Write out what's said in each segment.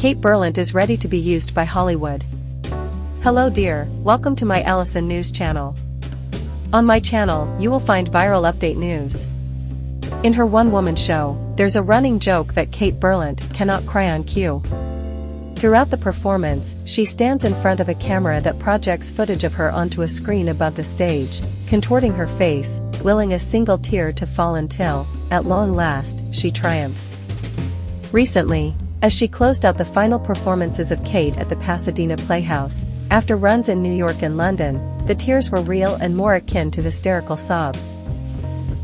Kate Berlant is ready to be used by Hollywood. Hello dear, welcome to my Allison News channel. On my channel, you will find viral update news. In her one-woman show, there's a running joke that Kate Berlant cannot cry on cue. Throughout the performance, she stands in front of a camera that projects footage of her onto a screen above the stage, contorting her face, willing a single tear to fall until, at long last, she triumphs. Recently, as she closed out the final performances of Kate at the Pasadena Playhouse, after runs in New York and London, the tears were real and more akin to hysterical sobs.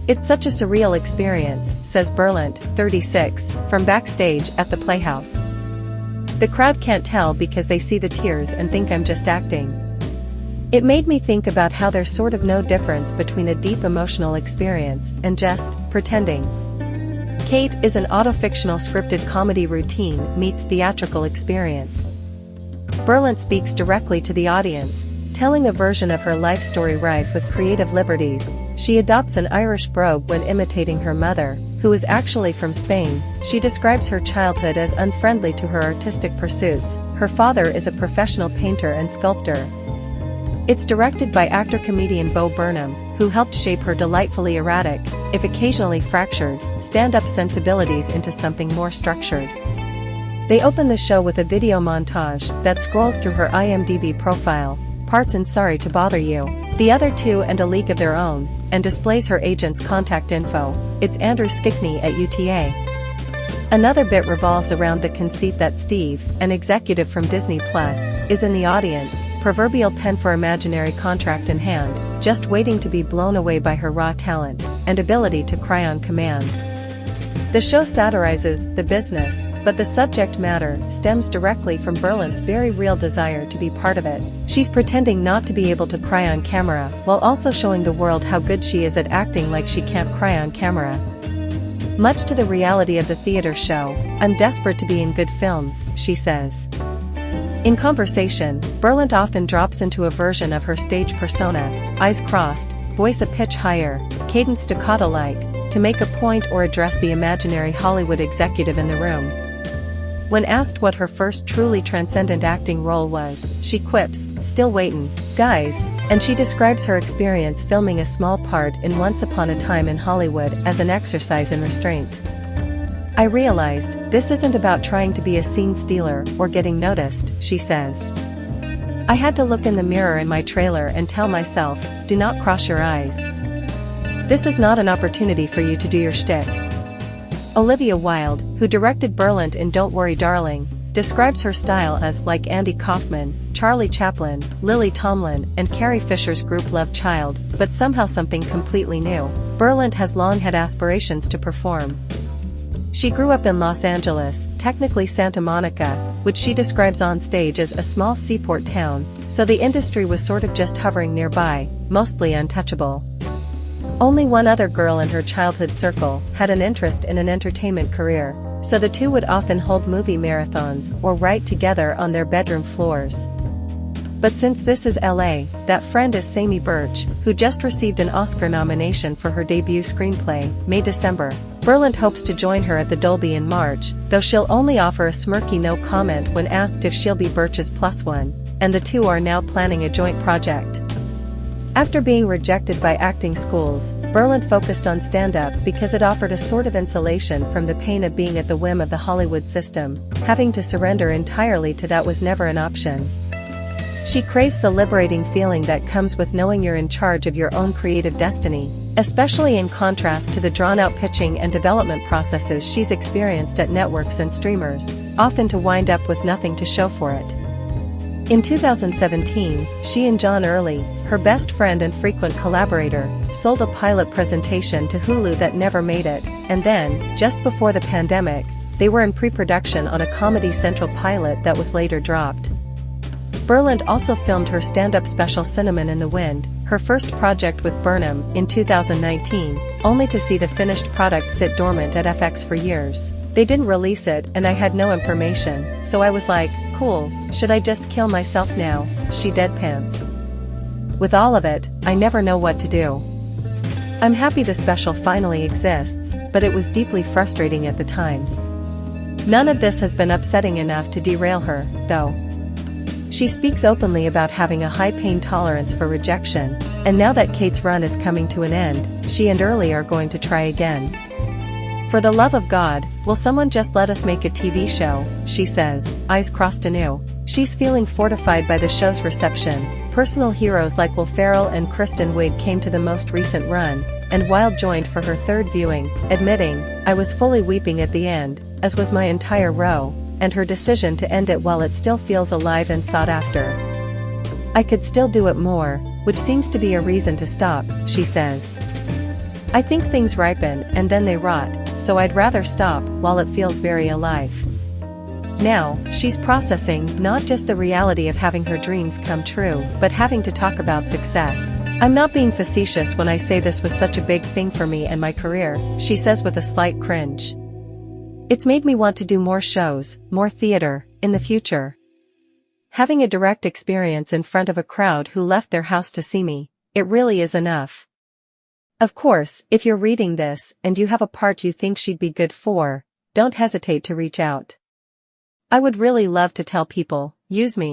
"It's such a surreal experience," says Berlant, 36, from backstage at the Playhouse. "The crowd can't tell because they see the tears and think I'm just acting. It made me think about how there's sort of no difference between a deep emotional experience and just pretending." Kate is an autofictional scripted comedy routine meets theatrical experience. Berlant speaks directly to the audience, telling a version of her life story rife with creative liberties. She adopts an Irish brogue when imitating her mother, who is actually from Spain. She describes her childhood as unfriendly to her artistic pursuits. Her father is a professional painter and sculptor. It's directed by actor-comedian Bo Burnham, who helped shape her delightfully erratic, if occasionally fractured, stand-up sensibilities into something more structured. They open the show with a video montage that scrolls through her IMDb profile, parts in Sorry to Bother You, the other two and A League of Their Own, and displays her agent's contact info. It's Andrew Stickney at UTA. Another bit revolves around the conceit that Steve, an executive from Disney Plus, is in the audience, proverbial pen for imaginary contract in hand, just waiting to be blown away by her raw talent and ability to cry on command. The show satirizes the business, but the subject matter stems directly from Berlant's very real desire to be part of it. She's pretending not to be able to cry on camera, while also showing the world how good she is at acting like she can't cry on camera. Much to the reality of the theater show, "I'm desperate to be in good films," she says. In conversation, Berlant often drops into a version of her stage persona, eyes crossed, voice a pitch higher, cadence staccato-like, to make a point or address the imaginary Hollywood executive in the room. When asked what her first truly transcendent acting role was, she quips, "Still waitin', guys," and she describes her experience filming a small part in Once Upon a Time in Hollywood as an exercise in restraint. "I realized, this isn't about trying to be a scene stealer or getting noticed," she says. "I had to look in the mirror in my trailer and tell myself, do not cross your eyes. This is not an opportunity for you to do your shtick." Olivia Wilde, who directed Berlant in Don't Worry Darling, describes her style as like Andy Kaufman, Charlie Chaplin, Lily Tomlin, and Carrie Fisher's group Love Child, but somehow something completely new. Berlant has long had aspirations to perform. She grew up in Los Angeles, technically Santa Monica, which she describes on stage as a small seaport town, so the industry was sort of just hovering nearby, mostly untouchable. Only one other girl in her childhood circle had an interest in an entertainment career, so the two would often hold movie marathons or write together on their bedroom floors. But since this is LA, that friend is Sammy Birch, who just received an Oscar nomination for her debut screenplay, May-December. Berlant hopes to join her at the Dolby in March, though she'll only offer a smirky no comment when asked if she'll be Birch's plus one, and the two are now planning a joint project. After being rejected by acting schools, Berlant focused on stand-up because it offered a sort of insulation from the pain of being at the whim of the Hollywood system. Having to surrender entirely to that was never an option. She craves the liberating feeling that comes with knowing you're in charge of your own creative destiny, especially in contrast to the drawn-out pitching and development processes she's experienced at networks and streamers, often to wind up with nothing to show for it. In 2017, she and John Early, her best friend and frequent collaborator, sold a pilot presentation to Hulu that never made it, and then, just before the pandemic, they were in pre-production on a Comedy Central pilot that was later dropped. Berlant also filmed her stand-up special Cinnamon in the Wind, her first project with Burnham, in 2019, only to see the finished product sit dormant at FX for years. "They didn't release it and I had no information, so I was like, cool, should I just kill myself now?" she deadpans. "With all of it, I never know what to do. I'm happy the special finally exists, but it was deeply frustrating at the time. None of this has been upsetting enough to derail her, though. She speaks openly about having a high pain tolerance for rejection, and now that Kate's run is coming to an end, she and Early are going to try again. For the love of God, will someone just let us make a TV show, she says, eyes crossed anew. She's feeling fortified by the show's reception. Personal heroes like Will Ferrell and Kristen Wiig came to the most recent run, and Wilde joined for her third viewing, admitting, "I was fully weeping at the end, as was my entire row," and her decision to end it while it still feels alive and sought after. "I could still do it more, which seems to be a reason to stop," she says. "I think things ripen and then they rot, so I'd rather stop while it feels very alive." Now, she's processing not just the reality of having her dreams come true, but having to talk about success. "I'm not being facetious when I say this was such a big thing for me and my career," she says with a slight cringe. "It's made me want to do more shows, more theater, in the future. Having a direct experience in front of a crowd who left their house to see me, it really is enough." Of course, if you're reading this and you have a part you think she'd be good for, don't hesitate to reach out. I would really love to tell people, use me.